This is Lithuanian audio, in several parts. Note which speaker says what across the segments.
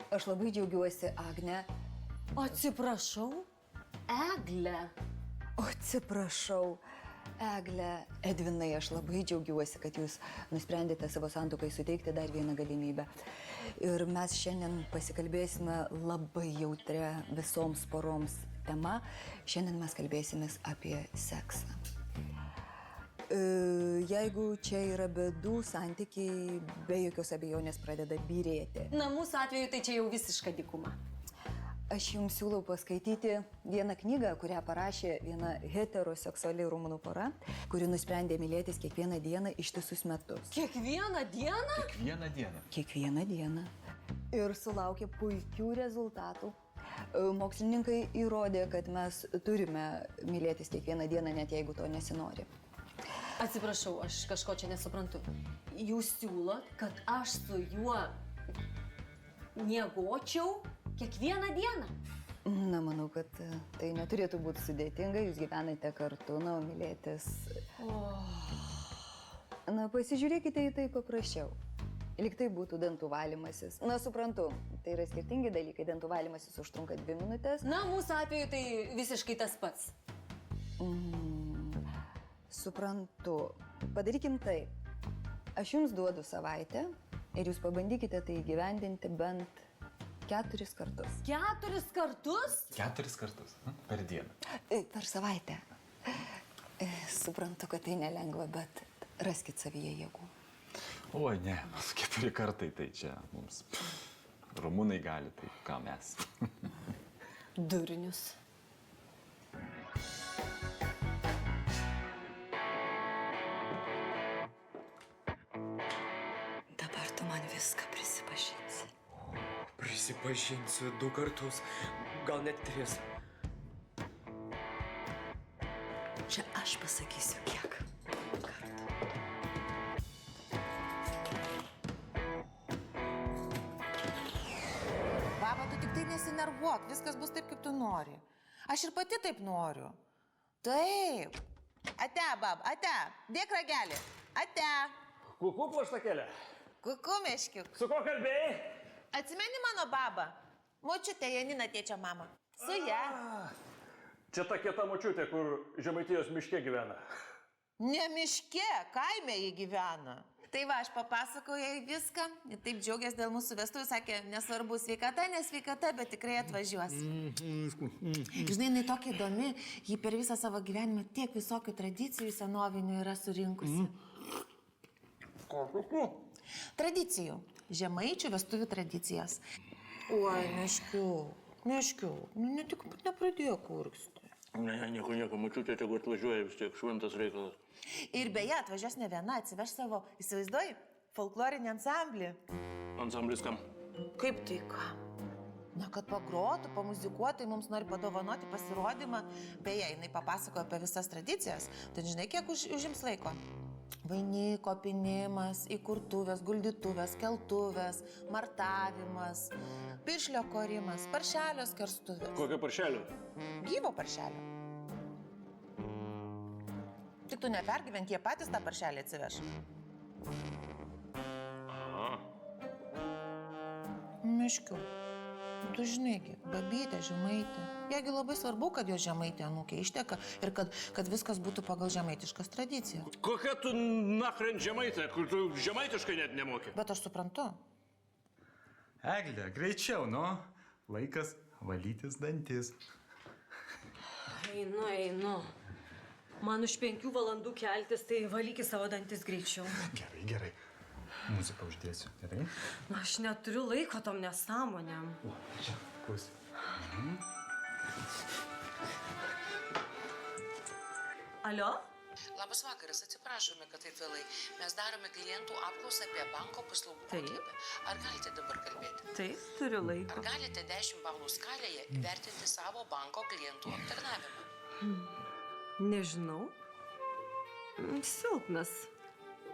Speaker 1: Aš labai džiaugiuosi, Agne.
Speaker 2: Atsiprašau.
Speaker 1: Egle. O atsiprašau. Egle, Edvinai, aš labai džiaugiuosi, kad jūs nusprendėte savo santuokai suteikti dar vieną galimybę. Ir mes šiandien pasikalbėsime labai jautrią visoms poroms tema. Šiandien mes kalbėsimės apie seksą. Jeigu čia yra bėdų, santykiai be jokios abejonės pradeda byrėti.
Speaker 2: Na, mūsų atveju tai čia jau visiška dykuma.
Speaker 1: Aš jums siūlau paskaityti vieną knygą, kurią parašė viena heteroseksuali rumunų pora, kuri nusprendė mylėtis kiekvieną dieną ištisus metus.
Speaker 2: Kiekvieną dieną?
Speaker 3: Kiekvieną dieną.
Speaker 1: Kiekvieną dieną. Ir sulaukė puikių rezultatų. Mokslininkai įrodė, kad mes turime mylėtis kiekvieną dieną, net jeigu to nesinori.
Speaker 2: Atsiprašau, aš kažko čia nesuprantu. Jūs siūlot, kad aš su juo miegočiau kiekvieną dieną?
Speaker 1: Na, manau, kad tai neturėtų būti sudėtinga, jūs gyvenate kartu, na, mylėtis. Na, pasižiūrėkite į tai paprasčiau. Lyg tai būtų dantų valymasis. Na, suprantu, tai yra skirtingi dalykai, dantų valymasis užtrunka 2 minutės.
Speaker 2: Na, mūsų atveju tai visiškai tas pats.
Speaker 1: Suprantu. Padarykim taip. Aš jums duodu savaitę ir jūs pabandykite tai įgyvendinti bent 4 kartus.
Speaker 2: 4 kartus?
Speaker 3: 4 kartus per dieną.
Speaker 1: Per savaitę. Suprantu, kad tai nelengva, bet raskit savyje jėgų.
Speaker 3: Oi, ne, 4 kartai tai čia mums. Rumunai gali, tai ką mes.
Speaker 2: Durnius.
Speaker 1: Dabar tu man viską prisipažinsi.
Speaker 4: Prisipažinsiu 2 kartus, gal net 3.
Speaker 1: Čia aš pasakysiu, kiek kartų.
Speaker 5: Baba, tu tik tai nesinervuok, viskas bus taip, kaip tu nori. Aš ir pati taip noriu. Taip. Ate, bab, ate, dėk ragelį. Ate.
Speaker 4: Kuku plaštakėlė.
Speaker 5: Kuku, meškiuk.
Speaker 4: Su ko kalbėjai?
Speaker 5: Atsimeni mano babą? Močiutė Janina, tėčio mama. Su ja.
Speaker 4: Čia ta kieta močiutė, kur Žemaitijos miške gyvena.
Speaker 5: Ne miške, kaime jį gyvena. Tai va, aš papasakojau jai viską. Ir taip džiaugiasi dėl mūsų vestuvių, sakė, nesvarbu sveikata, nesveikata, bet tikrai atvažiuos. Žinai, jinai tokia įdomi, ji per visą savo gyvenimą tiek visokių tradicijų senovinių yra surinkusi.
Speaker 4: Kokiu?
Speaker 5: Tradicijų. Žemaičių vestuvių tradicijas. Oi, meškiuk, nu tik nepradėk urgsti.
Speaker 6: Ne, nieko, močiutė, tegu atvažiuoja, vis tiek šventas reikalas.
Speaker 5: Ir beje, atvažiuos ne viena, atsiveš savo, įsivaizduoji, folklorinį ansamblį.
Speaker 6: Ansamblis kam?
Speaker 5: Kaip tai ką? Na, kad pagrotų, pamuzikuotų, mums nori padovanoti pasirodymą. Beje, jinai papasakojo apie visas tradicijas. Tai žinai, kiek užims laiko? Vainiko pinimas, įkurtuvės, guldytuvės, keltuvės, martavimas, piršlio korimas, paršelio skerstuvės.
Speaker 6: Kokio paršelio?
Speaker 5: Gyvo paršelio. Tik tu nepergyvenk, jie patys tą paršelį atsiveš. Meškiu, tu žinaigi, babytė, žemaitė. Jeigu labai svarbu, kad jo žemaitė anūkė išteka ir kad viskas būtų pagal žemaitiškas tradicijas.
Speaker 6: Kokia tu nachren žemaitė, kur tu žemaitiškai net nemoki?
Speaker 5: Bet aš suprantu.
Speaker 3: Egle, greičiau, nu. Laikas valytis dantis.
Speaker 2: Einu. Man už 5 valandų keltis, tai valykis savo dantis greičiau.
Speaker 3: Gerai. Muziką uždėsiu, gerai?
Speaker 2: Na, aš neturiu laiko tom nesąmonėm.
Speaker 3: O, čia, klausyk.
Speaker 2: Alio?
Speaker 7: Labas vakaras, atsiprašome, kad taip vėlai. Mes darome klientų apklausą apie banko paslaugų kokybę. Ar galite dabar kalbėti?
Speaker 2: Taip, turiu laiko.
Speaker 7: Ar galite 10 balų skalėje vertinti savo banko klientų aptarnavimą?
Speaker 2: Nežinau. Silpnas.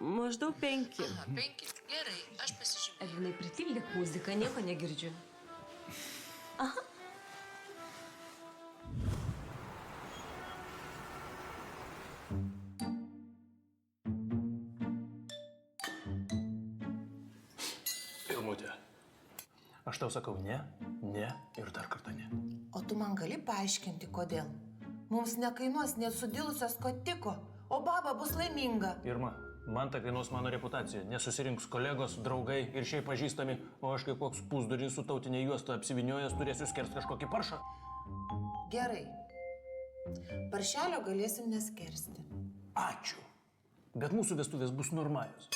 Speaker 2: Maždaug 5.
Speaker 7: Aha, 5. Gerai, aš pasižymėjau.
Speaker 2: Edvinai, pritildyk muziką, nieko negirdžiu. Aha.
Speaker 6: Irmutė, Aš tau sakau ne ir dar kartą ne.
Speaker 5: O tu man gali paaiškinti, kodėl? Mums nekainuos net sudilusios kotiko, o baba bus laiminga.
Speaker 6: Irma, man tai kainuos mano reputacija. Nesusirinks kolegos, draugai ir šiaip pažįstami, o aš kaip koks pusdurys su tautinė juosta apsiviniojęs turėsiu skerst kažkokį paršą.
Speaker 5: Gerai. Paršelio galėsim neskersti.
Speaker 6: Ačiū. Bet mūsų vestuvės bus normalios.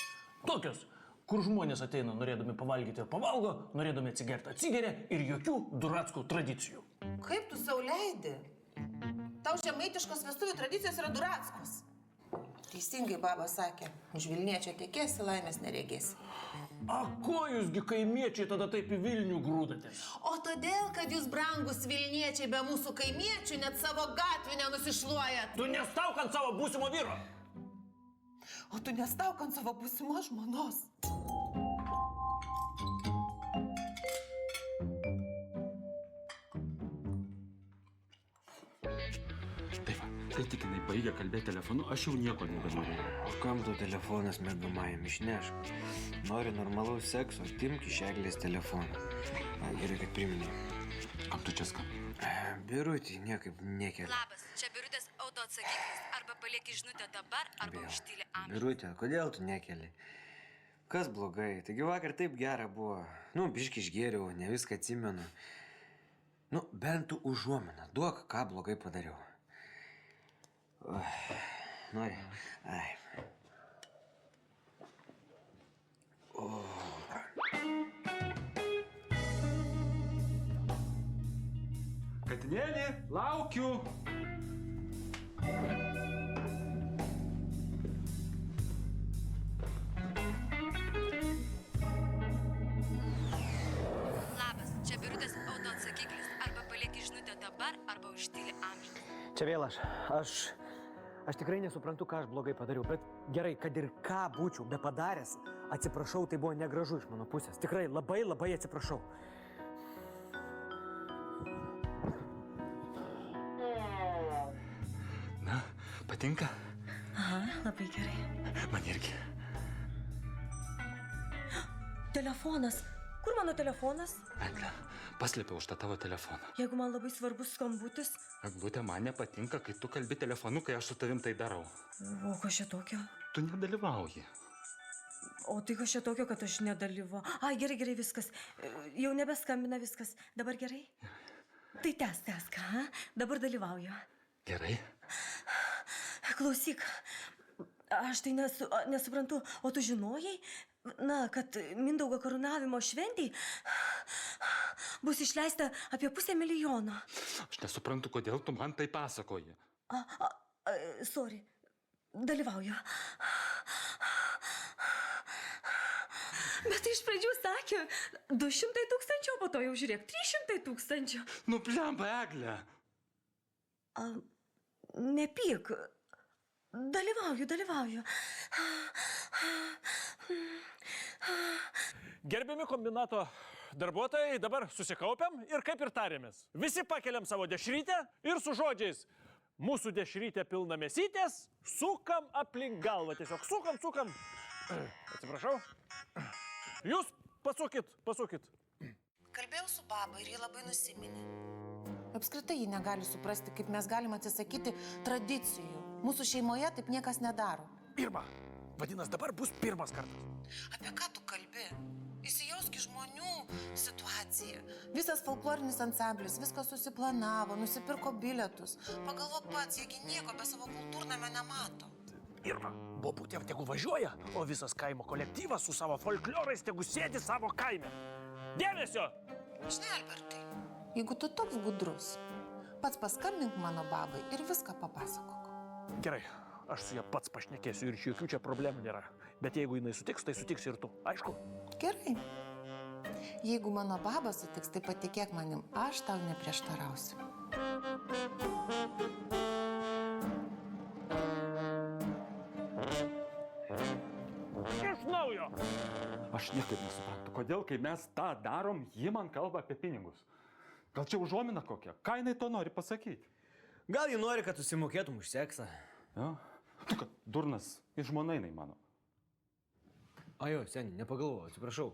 Speaker 6: Tokios, kur žmonės ateina norėdami pavalgyti ir pavalgo, norėdami atsigerti atsigeria ir jokių duratskų tradicijų.
Speaker 5: Kaip tu sau leidi? Tau žemaitiškos vestuvių tradicijos yra duratskos. Teisingai baba sakė, už Vilniečio tekėsi, laimės neregėsi.
Speaker 6: A ko jūsgi kaimiečiai tada taip į Vilnių grūdatės?
Speaker 5: O todėl, kad jūs brangus Vilniečiai be mūsų kaimiečių net savo gatvį nenusišluojat.
Speaker 6: Tu nestauk ant savo būsimo vyro!
Speaker 5: O tu nestauk ant savo būsimos žmonos.
Speaker 3: Tai va, kai tik jinai baigė kalbėti telefonu, aš jau nieko nebenorėjau.
Speaker 8: O kam tu telefonas mėgamajam išnešk? Nori normalaus sekso, timk iš eglės telefoną. Gerai, kad priminėjai.
Speaker 3: Kam tu čia skambini?
Speaker 8: Birutį niekaip nekelia.
Speaker 9: Labas, čia Birutės autoatsakiklis. Arba palieki žinutę dabar, arba užtyli amžių.
Speaker 8: Birutė, kodėl tu nekeli? Kas blogai? Taigi vakar taip gera buvo. Nu, biški išgėriau, ne viską atsimenu. Nu, bent tu užuominą, duok, ką blogai padariau. Nori? Ai.
Speaker 3: Katinėlį, laukiu.
Speaker 9: Labas, čia Birutės autoatsakiklis. Arba palieki žinutę dabar, arba užtyli amžių.
Speaker 10: Čia vėl aš tikrai nesuprantu, ką aš blogai padariau, bet gerai, kad ir ką būčiau be padaręs, atsiprašau, tai buvo negražu iš mano pusės. Tikrai labai atsiprašau.
Speaker 3: Na, patinka?
Speaker 2: Aha, labai gerai.
Speaker 3: Man irgi.
Speaker 2: Telefonas. Kur mano telefonas?
Speaker 3: Egle, paslėpiau už tą tavo telefoną.
Speaker 2: Jeigu man labai svarbus skambutis.
Speaker 3: Eglutė, man nepatinka, kai tu kalbi telefonu, kai aš su tavim tai darau.
Speaker 2: O kas čia tokio?
Speaker 3: Tu nedalyvauji.
Speaker 2: O tai kas čia tokio, kad aš nedalyvau? Ai, gerai, viskas. Jau nebeskambina viskas. Dabar gerai? Tai tęsk, ha? Dabar dalyvauju.
Speaker 3: Gerai.
Speaker 2: Klausyk, aš tai nesuprantu, o tu žinojai, kad Mindaugo karūnavimo šventei bus išleista apie 500 000.
Speaker 3: Aš nesuprantu, kodėl tu man tai pasakoji.
Speaker 2: Sorry, dalyvauju. Bet tai iš pradžių sakė 200 000, o po to jau žiūrėk, 300 000.
Speaker 3: Nu, blemba, Egle.
Speaker 2: Nepyk. Dalyvauju.
Speaker 4: Gerbiami kombinato darbuotojai, dabar susikaupiam ir kaip ir tarėmės. Visi pakeliam savo dešrytę ir su žodžiais mūsų dešrytė pilna mėsytės, sukam aplink galvą. Tiesiog sukam. Atsiprašau. Jūs pasukit.
Speaker 5: Kalbėjau su baba ir ji labai nusiminė. Apskritai ji negali suprasti, kaip mes galim atsisakyti tradicijų. Mūsų šeimoje taip niekas nedaro.
Speaker 4: Pirma. Vadinasi, dabar bus pirmas kartas.
Speaker 5: Apie ką tu kalbi? Įsijausk į žmonių situaciją. Visas folklorinis ansamblis viską susiplanavo, nusipirko bilietus. Pagalvok pats, jiegi nieko be savo kultūrnamio nemato.
Speaker 4: Irma, bobutė tegu važiuoja, o visas kaimo kolektyvas su savo folklorais tegu sėdi savo kaime. Dėmesio!
Speaker 5: Žinai, Albertai, jeigu tu toks gudrus, pats paskambink mano babai ir viską papasakok.
Speaker 4: Gerai, aš su ja pats pašnekėsiu ir jokių čia problemų nėra. Bet jeigu jinai sutiks, tai sutiks ir tu. Aišku?
Speaker 5: Gerai. Jeigu mano baba sutiks, tai patikėk manim, aš tau neprieštarausiu.
Speaker 4: Iš naujo!
Speaker 3: Aš niekaip nesuprantu, kodėl, kai mes tą darom, ji man kalba apie pinigus. Gal čia užuomina kokia? Ką jinai to nori pasakyti?
Speaker 10: Gal ji nori, kad susimokėtum už seksą?
Speaker 3: Ja? Tu, kad durnas ir žmona jinai mano.
Speaker 10: Ajo, seni, nepagalvoju, atsiprašau.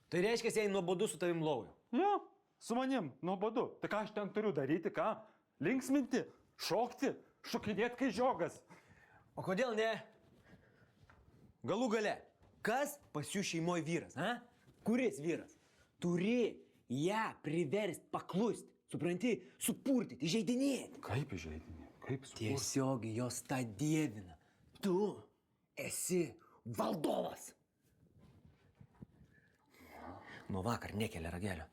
Speaker 10: Tai reiškia, jei nuobodu su tavim lovui.
Speaker 3: Jo, su manim, nuobodu. Tai ką aš ten turiu daryti, ką? Linksminti, šokti, šokinėti kai žiogas.
Speaker 10: O kodėl ne? Galų gale, kas pas jų šeimoje vyras, ha? Kuris vyras? Turi ją priversti paklusti, supranti, supurtyti, įžeidinėti.
Speaker 3: Kaip įžeidinė? Kaip supurti?
Speaker 10: Tiesiog jos tą dievina. Tu esi valdovas. Nuo vakar nekelia ragelio.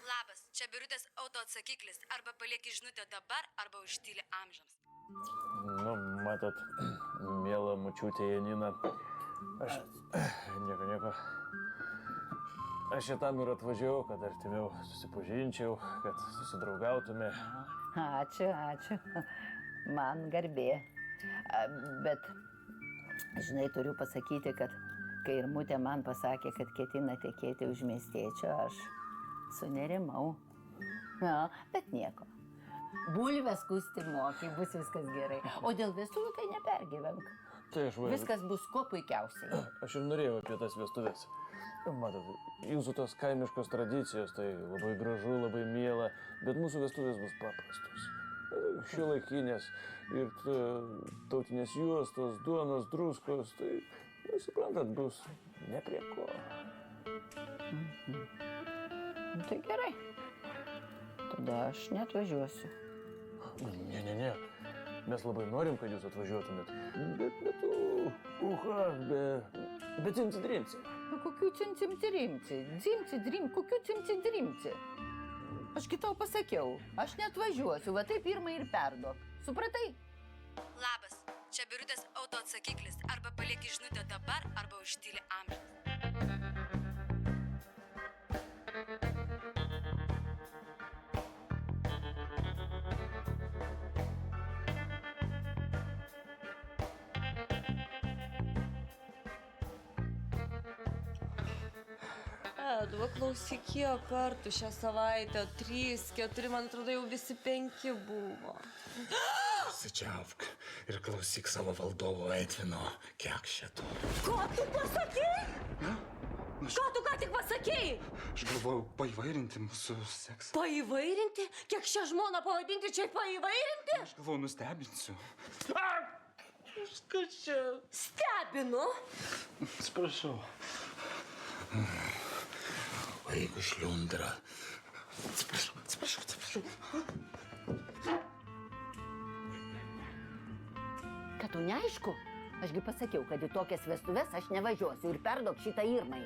Speaker 9: Labas, čia Birutės autoatsakiklis. Arba palieki žinutę dabar, arba užtyli amžiams.
Speaker 4: Nu, matot, mėla mučiutė Janina, aš... Nieko. Aš šitam ir atvažiavau, kad artimiau susipažinčiau, kad susidraugautume.
Speaker 11: Ačiū. Man garbė. Bet, žinai, turiu pasakyti, kad kai ir Mutė man pasakė, kad ketina tekėti už miestiečio, aš sunerimau. Na, bet nieko. Bulves kusti moki, bus viskas gerai. O dėl vestuvių tai nepergyvenk.
Speaker 4: Tai aš važiuoju.
Speaker 11: Viskas bus kuo puikiausiai.
Speaker 4: Aš ir norėjau apie tas vestuvės. Matot, jūsų tos kaimiškos tradicijos, tai labai gražu, labai miela, bet mūsų vestuvės bus paprastos. Šiuolaikinės ir tautinės juostos, duonos, druskos, tai, suprantat, bus ne prie ko.
Speaker 11: Tai gerai. Tada aš neatvažiuosiu.
Speaker 4: Ne. Mes labai norim, kad jūs atvažiuotumėt. Bet cimci-drimci.
Speaker 11: Kokių cimci-drimci? Cimci-drimci, kokių cimci-drimci? Aš kitau pasakiau, aš neatvažiuosiu, va taip pirmą ir perduok. Supratai?
Speaker 9: Labas, čia Birutės autoatsakiklis. Arba palieki žinutę dabar, arba užtyli amžiams.
Speaker 2: Edva, klausyk, kiek kartų šią savaitę? 3, 4, man atrodo, jau visi 5 buvo.
Speaker 12: Sičiauk ir klausyk savo valdovo Edvino, kiek šitų.
Speaker 2: Ką tu pasakei? Ką tu ką tik pasakei?
Speaker 3: Aš galvojau paįvairinti mūsų seksą.
Speaker 2: Paįvairinti? Kiek šią žmoną pavadinti čia paįvairinti?
Speaker 3: Aš galvojau nustebinsiu.
Speaker 2: Viskas čia. Stebinu?
Speaker 3: Atsiprašau.
Speaker 12: Vaikų šliundra.
Speaker 3: Atsiprašau.
Speaker 11: Kad tu neaišku? Ašgi pasakiau, kad į tokias vestuves aš nevažiuosiu ir perduok šitą Irmai.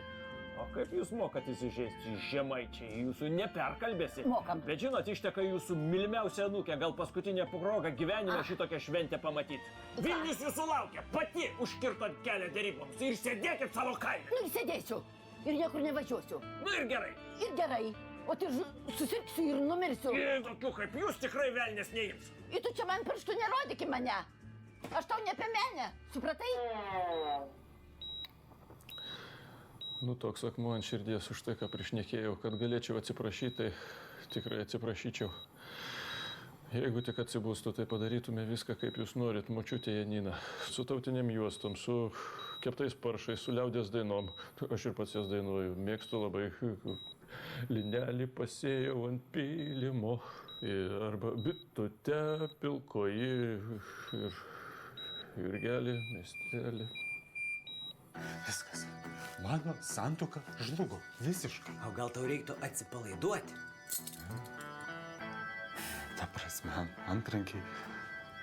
Speaker 4: O kaip jūs mokat įsižeisti žemaičiai? Jūsų neperkalbėsi.
Speaker 11: Mokam.
Speaker 4: Bet žinot, išteka jūsų mylimiausia anūkė, gal paskutinė proga gyvenime šitokią šventę pamatyti. Vilnius jūsų laukia, pati užkirtot kelią deryboms ir sėdėkit savo kaime.
Speaker 11: Nu ir sėdėsiu. Ir niekur nevažiuosiu.
Speaker 4: Nu ir gerai.
Speaker 11: Ir gerai. O tai susirgsiu ir numirsiu.
Speaker 4: Ir tokių kaip jūs tikrai velnės neims.
Speaker 11: Ir tu čia man pirštų nerodyki mane. Aš tau ne apie menę. Supratai?
Speaker 4: Nu, toks akmuo ant širdies už tai, ką prišnekėjau, kad galėčiau atsiprašyti, tai tikrai atsiprašyčiau. Jeigu tik atsibūstų, tai padarytume viską, kaip jūs norit, močiutė Janina. Su tautiniam juostom, su keptais paršais, su liaudės dainom. Aš ir pats jas dainuoju. Mėgstu labai. Linelį pasėjau ant pylimo. Arba bitutę pilkoji. Ir gelį, miestelį.
Speaker 3: Viskas. Mano santuoka žlugo. Visiškai.
Speaker 10: O gal tau reiktų atsipalaiduoti?
Speaker 3: Ta prasme, antrankiai,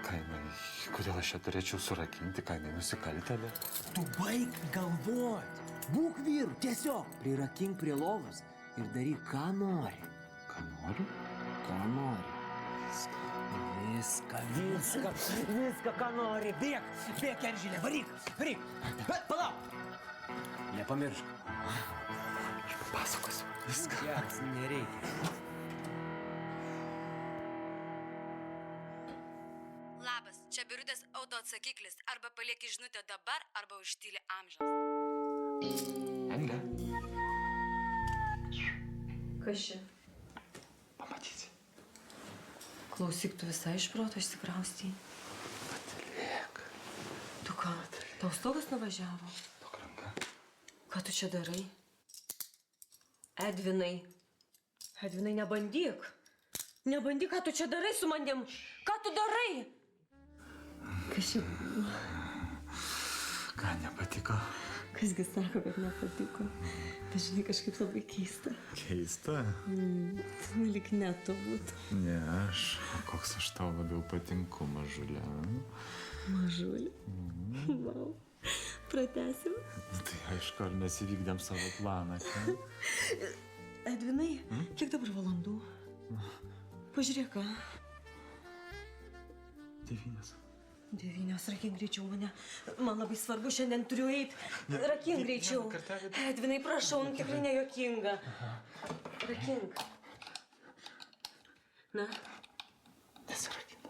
Speaker 3: kainai, kodėl aš čia turėčiau surakinti, kainai nusikaltėlė?
Speaker 10: Tu baig galvoti. Būk vyru, tiesiog prirakink prie lovos ir daryk, ką nori.
Speaker 3: Ką noriu?
Speaker 10: Ką nori. Viską, ką nori. Bėk, Eržilė, varyk. Palauk. Nepamiršk.
Speaker 3: Aš papasakosiu viską.
Speaker 10: Geras, nereikia.
Speaker 9: Labas, čia Birutės autoatsakiklis. Arba palieki žinutę dabar, arba užtyli amžiams.
Speaker 3: Egle.
Speaker 2: Kas čia?
Speaker 3: Pamatysi.
Speaker 2: Klausyk, tu visai iš proto išsikraustei.
Speaker 3: Patylėk.
Speaker 2: Tu ką? Tau stogas nuvažiavo?
Speaker 3: Duok ranką.
Speaker 2: Ką tu čia darai? Edvinai. Edvinai, nebandyk. Nebandyk, ką tu čia darai su manim. Ką tu darai? Kas čia?
Speaker 12: Ką nepatiko?
Speaker 2: Kasgi sako, kad nepatiko. Bet žinai, kažkaip labai keista.
Speaker 12: Keista?
Speaker 2: Lik neto būtų.
Speaker 12: Ne, aš. O koks aš tau labiau patinku, mažulė?
Speaker 2: Mažulė. Vau. Pratesim.
Speaker 12: Tai aišku, ar mes įvykdėm savo planą.
Speaker 2: Edvinai, kiek dabar valandų? Pažiūrėk, ką?
Speaker 12: 9.
Speaker 2: 9, rakink greičiau mane. Man labai svarbu, šiandien turiu eiti. Rakink greičiau. Edvinai, prašau, tikrai nejuokinga. Rakink. Na?
Speaker 12: Nesirakink.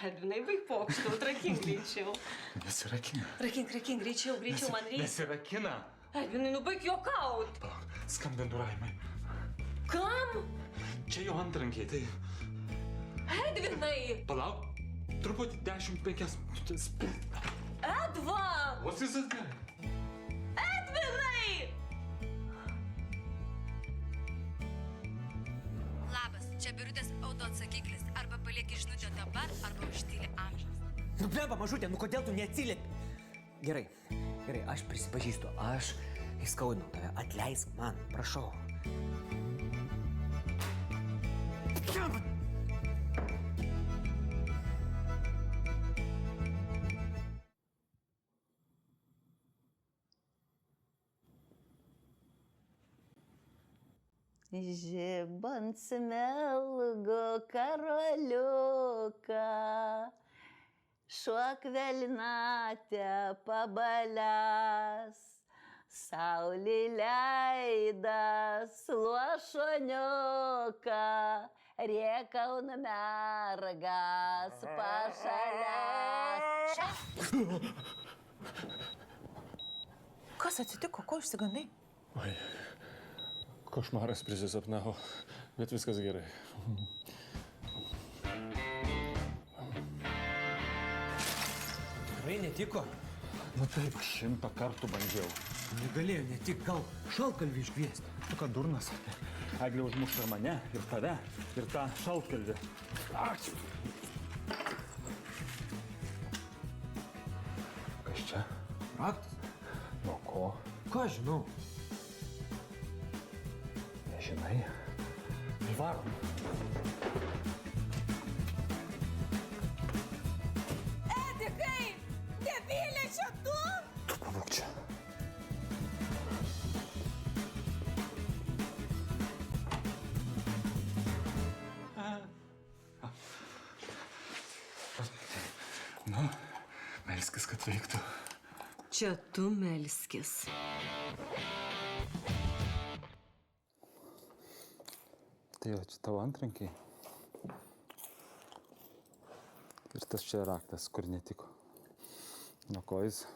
Speaker 2: Edvinai, baig pokštaut, rakink greičiau.
Speaker 12: Nesirakink.
Speaker 2: Rakink, greičiau, man reikia.
Speaker 12: Nesirakina.
Speaker 2: Edvinai, baig juokaut.
Speaker 12: Skambinu Raimai.
Speaker 2: Kam?
Speaker 12: Čia jo antrankiai, tai...
Speaker 2: Edvinai!
Speaker 12: Palauk, truputį 10-5 minutės.
Speaker 2: Edva!
Speaker 12: Vos visas gerai.
Speaker 2: Edvinai!
Speaker 9: Labas, čia Birutės autoatsakiklis. Arba palieki žinutę dabar, arba užtyli amžiams.
Speaker 10: Nu, blemba, mažutė, nu kodėl tu neatsiliepi? Gerai, aš prisipažįstu, aš įskaudinau tave. Atleisk man, prašau.
Speaker 11: Žibant smelgo karoliuką, šuok velnatę pabalęs, saulė leidas luošoniuką, riekauna mergas pašalęs.
Speaker 5: Kas atsitiko, ko išsigandai?
Speaker 4: Oi, košmaras prisisapnavo, bet viskas gerai.
Speaker 10: Tikrai netiko?
Speaker 3: Nu taip, 100 kartų bandžiau.
Speaker 10: Negalėjau ne tik gal šaltkalvį iškviesti.
Speaker 3: Tu ką durnas? Eglė užmuš ir mane, ir tave, ir tą šaltkalvį. Ačiū. Kas čia?
Speaker 10: Raktas?
Speaker 3: Nuo ko?
Speaker 10: Ką žinau?
Speaker 3: Nežinai. Varom.
Speaker 2: Edikai! Debilė čia tu?
Speaker 3: Tu pabūk čia.
Speaker 12: Nu, melskis, kad veiktų.
Speaker 2: Čia tu melskis.
Speaker 3: Tai jau čia tavo antrankiai. Ir tas čia raktas, kur netiko. Nuo ko jis?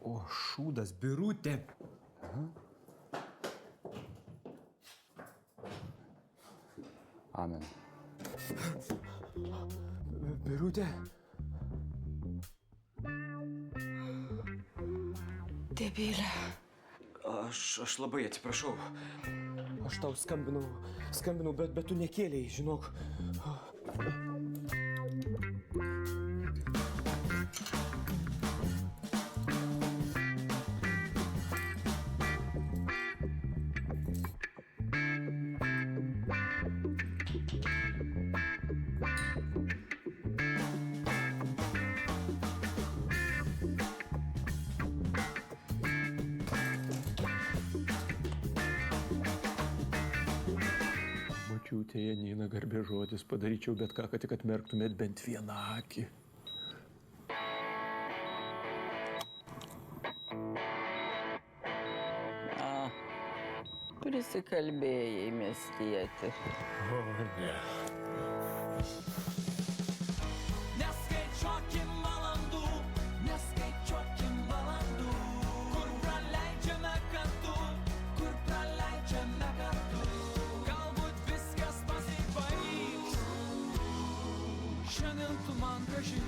Speaker 10: O, šūdas, Birutė.
Speaker 3: Amen.
Speaker 10: Birutė.
Speaker 2: Debilė.
Speaker 10: Aš labai atsiprašau. Aš tau skambinau, bet tu nekėlėjai, žinok.
Speaker 4: Močiutė Janina, garbė žodis, padaryčiau bet ką, kad tik atmerktumėt bent vieną akį.
Speaker 11: Prisikalbėjai, miestieti.
Speaker 4: O, ne.
Speaker 13: Neskaičiuokim valandų, kur praleidžiame kartu, galbūt viskas pasibaigs. Šiandien tu man kažin